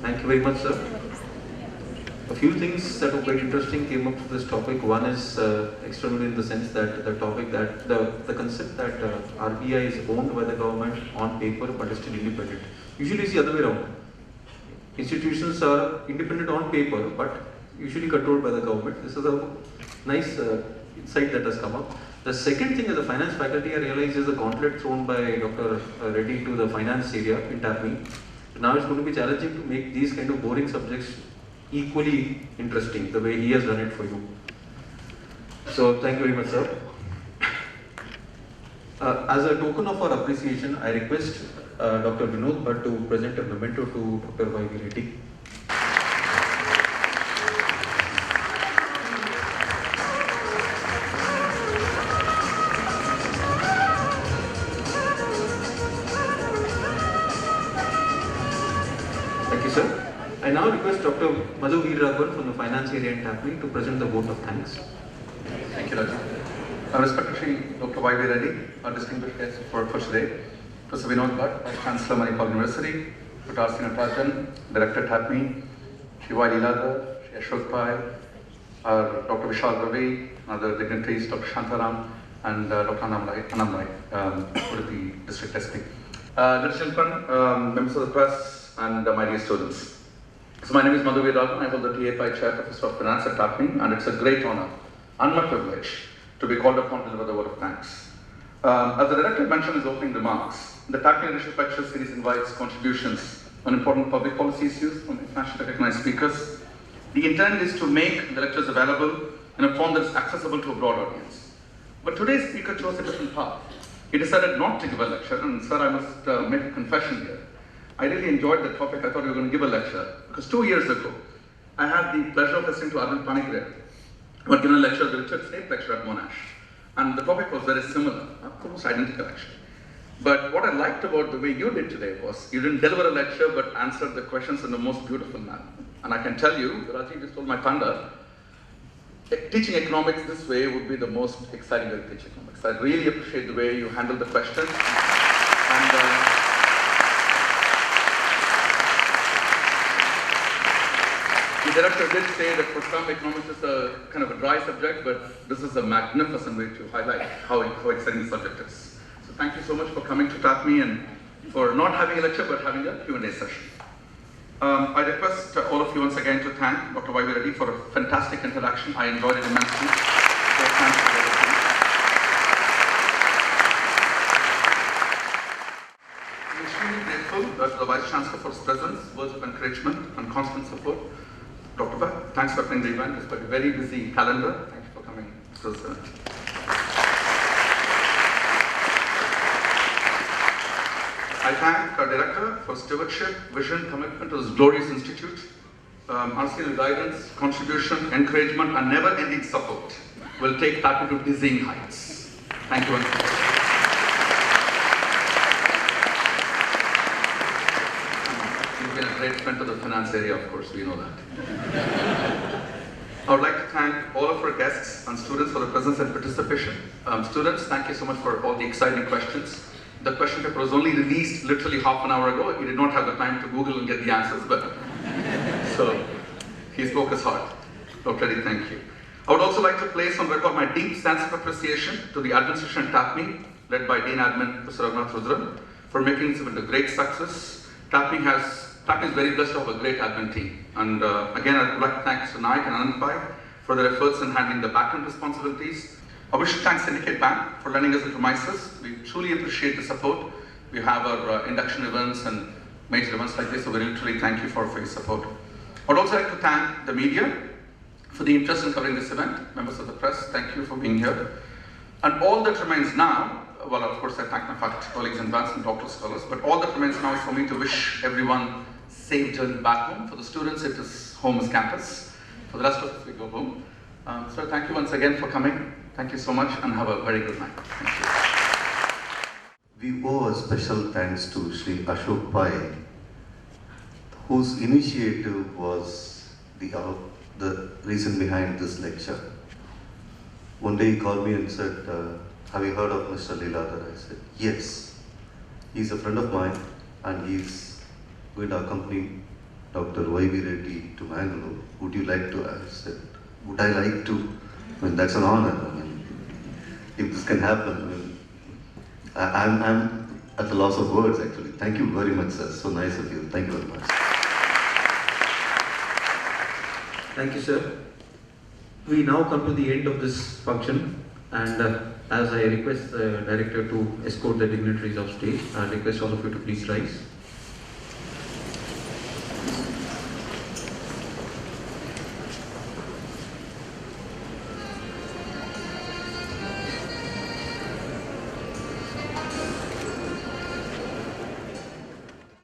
Thank you very much, sir. A few things that were quite interesting came up to this topic. One is external in the sense that the topic that the concept that RBI is owned by the government on paper but is still independent. Usually it's the other way around. Institutions are independent on paper but usually controlled by the government. This is a nice insight that has come up. The second thing as a finance faculty I realized is the gauntlet thrown by Dr.Y.V.Reddy to the finance area in TAPMI. Now it's going to be challenging to make these kind of boring subjects equally interesting the way he has done it for you. So thank you very much, sir. As a token of our appreciation, I request Dr. Vinod Bhatt to present a memento to Dr.Y.V.Reddy. Thank you, sir. I now request Dr. Dr.Y.V.Reddy from the finance area in TAPMI to present the vote of thanks. Thank you, Rajan. Respected Dr.Y.V.Reddy, our distinguished guest for today, Professor Vinod Bhatt, Vice Chancellor, Manipal University, Dr. R. Rajan, Director TAPMI, Shri Y. Leeladhar, Shri Ashok Pai, Dr. Vishal Ravi, other dignitaries, Dr. Shantaram, and Dr. Anamlai, Udupi District SP. Ladies and gentlemen, members of the press, and my dear students. So my name is Dr.Y.V.Reddy. I hold the TAPMI Chair Professor of Finance at TAPMI, and it's a great honor and my privilege to be called upon to deliver the word of thanks. As the Director mentioned in his opening remarks, the TAPMI Leadership Lecture Series invites contributions on important public policy issues from internationally recognized speakers. The intent is to make the lectures available in a form that is accessible to a broad audience. But today's speaker chose a different path. He decided not to give a lecture, and sir, I must make a confession here. I really enjoyed the topic. I thought you were going to give a lecture, because 2 years ago, I had the pleasure of listening to Arvind Panigrahi, who had given a lecture, the Richard Snape lecture at Monash. And the topic was very similar, almost identical actually. But what I liked about the way you did today was, you didn't deliver a lecture, but answered the questions in the most beautiful manner. And I can tell you, Rajiv just told my thunder, teaching economics this way would be the most exciting way to teach economics. I really appreciate the way you handled the questions. And, the director did say that for some economics is a kind of a dry subject, but this is a magnificent way to highlight how exciting the subject is. So thank you so much for coming to TAPMI and for not having a lecture, but having a Q&A session. I request all of you once again to thank Dr.Y.V.Reddy for a fantastic introduction. I enjoyed it immensely. So thanks for everything. I'm extremely grateful to the Vice Chancellor for his presence, words of encouragement, and constant support. Dr. Bhatt, thanks for attending the event. It's got a very busy calendar. Thank you for coming to this event. I thank our director for stewardship, vision, commitment to this glorious institute. Unseen guidance, contribution, encouragement, and never-ending support will take TAPMI to dizzying heights. Thank you once again. You've been a great friend to the finance area, of course, we know that. I would like to thank all of our guests and students for the presence and participation. Students, thank you so much for all the exciting questions. The question paper was only released literally half an hour ago. He did not have the time to Google and get the answers, but so he spoke his heart. Dr. Reddy, thank you. I would also like to place on record my deep sense of appreciation to the administration TAPMI, led by Dean Admin Professor Rudran, for making this event a great success. TAPMI is very blessed to have a great admin team. And again, I would like to thank Mr. Naik and Anandpai for their efforts in handling the back-end responsibilities. I wish to thank Syndicate Bank for lending us the premises. We truly appreciate the support. We have our induction events and major events like this, so we literally thank you for your support. I would also like to thank the media for the interest in covering this event. Members of the press, thank you for being here. And all that remains now, well, of course, I thank my faculty colleagues and advanced and doctoral scholars, but all that remains now is for me to wish everyone safe journey back home. For the students, it is home is campus. For the rest of us, we go home. So thank you once again for coming. Thank you so much and have a very good night. Thank you. We owe a special thanks to Sri Ashok Pai, whose initiative was the reason behind this lecture. One day he called me and said, have you heard of Mr. Leeladhar? I said, yes. He's a friend of mine and he's going to accompany Dr.Y.V.Reddy to Mangalore. Would you like to ask? Would I like to? I mean, that's an honor. I mean, if this can happen, I mean, I'm at the loss of words actually. Thank you very much, sir. So nice of you. Thank you very much. Thank you, sir. We now come to the end of this function, and as I request the director to escort the dignitaries off stage, I request all of you to please rise.